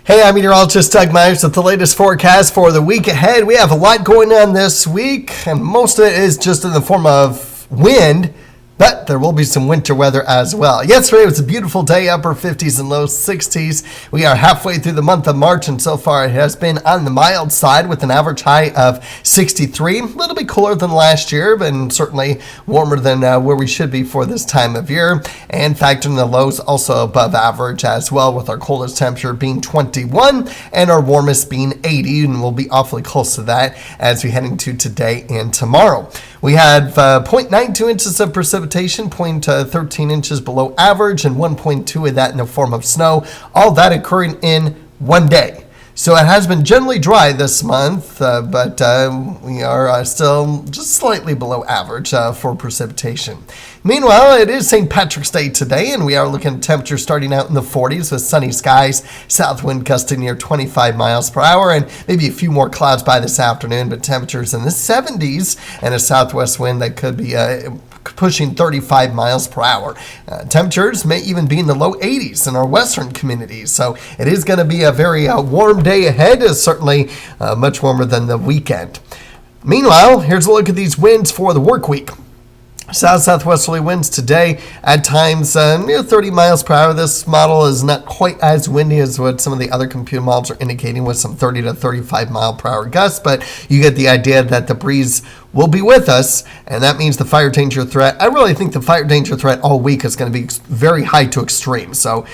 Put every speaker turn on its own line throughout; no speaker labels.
Hey, I'm meteorologist Doug Myers with the latest forecast for the week ahead. We have a lot going on this week, and most of it is just in the form of wind, but there will be some winter weather as well. Yesterday was a beautiful day, upper 50s and low 60s. We are halfway through the month of March, and so far it has been on the mild side with an average high of 63. A little bit cooler than last year, but certainly warmer than where we should be for this time of year. And factor in the lows also above average as well, with our coldest temperature being 21 and our warmest being 80, and we'll be awfully close to that as we head into today and tomorrow. We had 0.92 inches of precipitation, 0.13 inches below average, and 1.2 of that in the form of snow, all that occurring in one day. So it has been generally dry this month, but we are still just slightly below average for precipitation. Meanwhile, it is St. Patrick's Day today, and we are looking at temperatures starting out in the 40s with sunny skies, south wind gusting near 25 miles per hour, and maybe a few more clouds by this afternoon, but temperatures in the 70s and a southwest wind that could be pushing 35 miles per hour. Temperatures may even be in the low 80s in our western communities, so it is going to be a very warm day ahead, certainly much warmer than the weekend. Meanwhile, here's a look at these winds for the work week. South-southwesterly winds today at times near 30 miles per hour. This model is not quite as windy as what some of the other computer models are indicating, with some 30 to 35 mile per hour gusts, but you get the idea that the breeze will be with us, and that means the fire danger threat. I really think the fire danger threat all week is going to be very high to extreme. So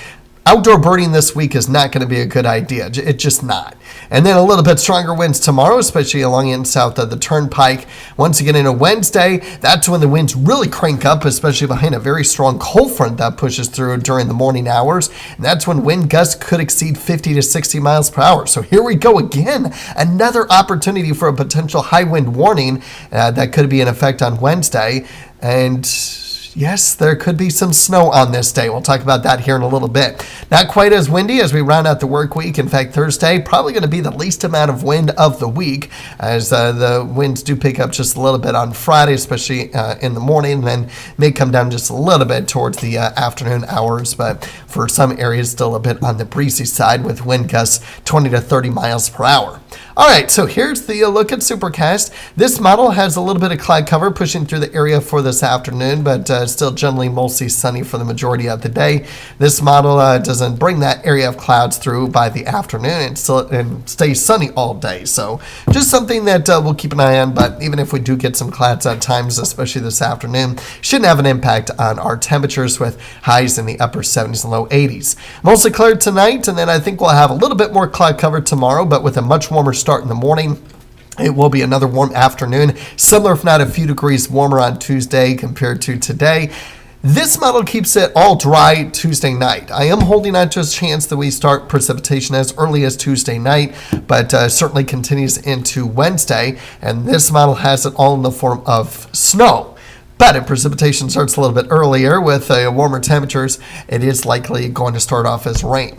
outdoor birding this week is not going to be a good idea. It's just not. And then a little bit stronger winds tomorrow, especially along in south of the Turnpike. Once you get into Wednesday, that's when the winds really crank up, especially behind a very strong cold front that pushes through during the morning hours. And that's when wind gusts could exceed 50 to 60 miles per hour. So here we go again. Another opportunity for a potential high wind warning that could be in effect on Wednesday. And yes, there could be some snow on this day. We'll talk about that here in a little bit. Not quite as windy as we round out the work week. In fact, Thursday, probably going to be the least amount of wind of the week, as the winds do pick up just a little bit on Friday, especially in the morning, and then may come down just a little bit towards the afternoon hours. But for some areas, still a bit on the breezy side with wind gusts 20 to 30 miles per hour. All right, so here's the look at Supercast. This model has a little bit of cloud cover pushing through the area for this afternoon, but still generally mostly sunny for the majority of the day. This model doesn't bring that area of clouds through by the afternoon. It stays sunny all day, so just something that we'll keep an eye on. But even if we do get some clouds at times, especially this afternoon, shouldn't have an impact on our temperatures, with highs in the upper 70s and low 80s. Mostly clear tonight, and then I think we'll have a little bit more cloud cover tomorrow, but with a much warmer start in the morning. It will be another warm afternoon, similar if not a few degrees warmer on Tuesday compared to today. This model keeps it all dry Tuesday night. I am holding on to a chance that we start precipitation as early as Tuesday night, but certainly continues into Wednesday, and this model has it all in the form of snow. But if precipitation starts a little bit earlier with warmer temperatures, it is likely going to start off as rain.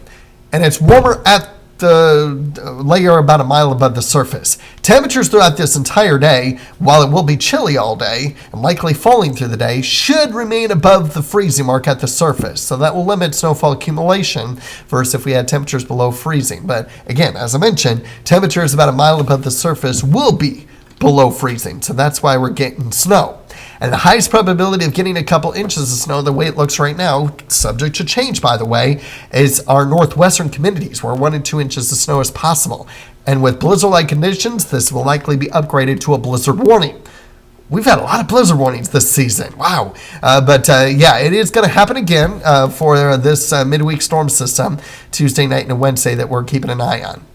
And it's warmer at the layer about a mile above the surface. Temperatures throughout this entire day, while it will be chilly all day and likely falling through the day, should remain above the freezing mark at the surface. So that will limit snowfall accumulation versus if we had temperatures below freezing. But again, as I mentioned, temperatures about a mile above the surface will be below freezing. So that's why we're getting snow. And the highest probability of getting a couple inches of snow, the way it looks right now, subject to change by the way, is our northwestern communities, where 1 to 2 inches of snow is possible. And with blizzard-like conditions, this will likely be upgraded to a blizzard warning. We've had a lot of blizzard warnings this season. Wow. But it is going to happen again for this midweek storm system, Tuesday night and Wednesday, that we're keeping an eye on.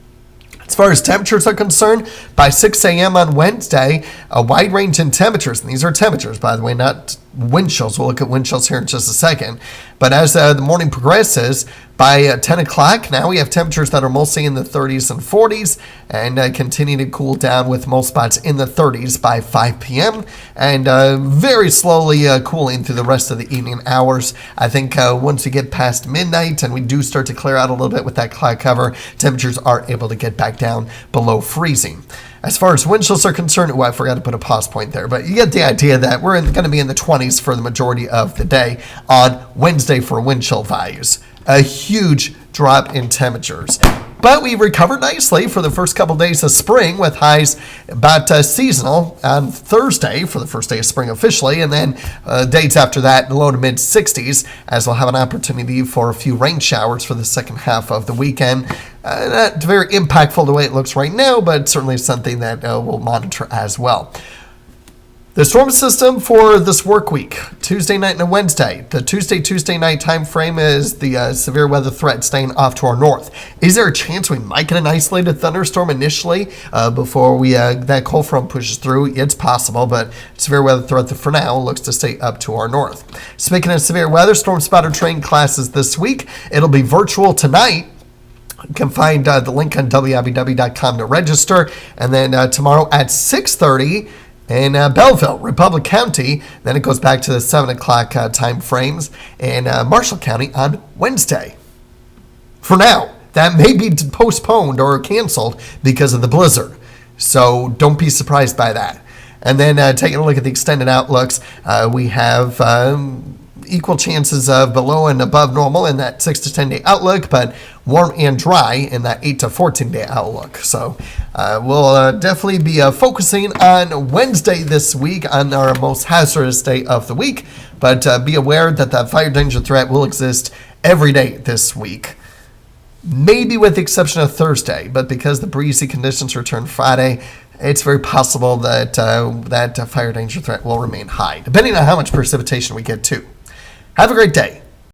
As far as temperatures are concerned, by 6 a.m. on Wednesday, a wide range in temperatures, and these are temperatures, by the way, not wind chills. We'll look at wind chills here in just a second. But as the morning progresses, by 10 o'clock, now we have temperatures that are mostly in the 30s and 40s, and continue to cool down with most spots in the 30s by 5 p.m. and very slowly cooling through the rest of the evening hours. I think once we get past midnight and we do start to clear out a little bit with that cloud cover, temperatures are able to get back down below freezing. As far as wind chills are concerned, I forgot to put a pause point there, but you get the idea that we're going to be in the 20s for the majority of the day on Wednesday for wind chill values. A huge drop in temperatures. But we recovered nicely for the first couple days of spring with highs about seasonal on Thursday for the first day of spring officially, and then days after that, low to mid 60s, as we'll have an opportunity for a few rain showers for the second half of the weekend. Not very impactful the way it looks right now, but certainly something that we'll monitor as well. The storm system for this work week, Tuesday night and Wednesday. The Tuesday night time frame is the severe weather threat staying off to our north. Is there a chance we might get an isolated thunderstorm initially before that cold front pushes through? It's possible, but severe weather threat for now looks to stay up to our north. Speaking of severe weather, storm spotter training classes this week. It'll be virtual tonight. You can find the link on WIBW.com to register. And then tomorrow at 6:30, in Belleville, Republic County. Then it goes back to the 7 o'clock time frames in Marshall County on Wednesday. For now, that may be postponed or canceled because of the blizzard. So don't be surprised by that. And then taking a look at the extended outlooks, we have equal chances of below and above normal in that 6 to 10 day outlook, but warm and dry in that 8 to 14 day outlook. So we'll definitely be focusing on Wednesday this week on our most hazardous day of the week, but be aware that the fire danger threat will exist every day this week. Maybe with the exception of Thursday, but because the breezy conditions return Friday, it's very possible that that fire danger threat will remain high, depending on how much precipitation we get too. Have a great day.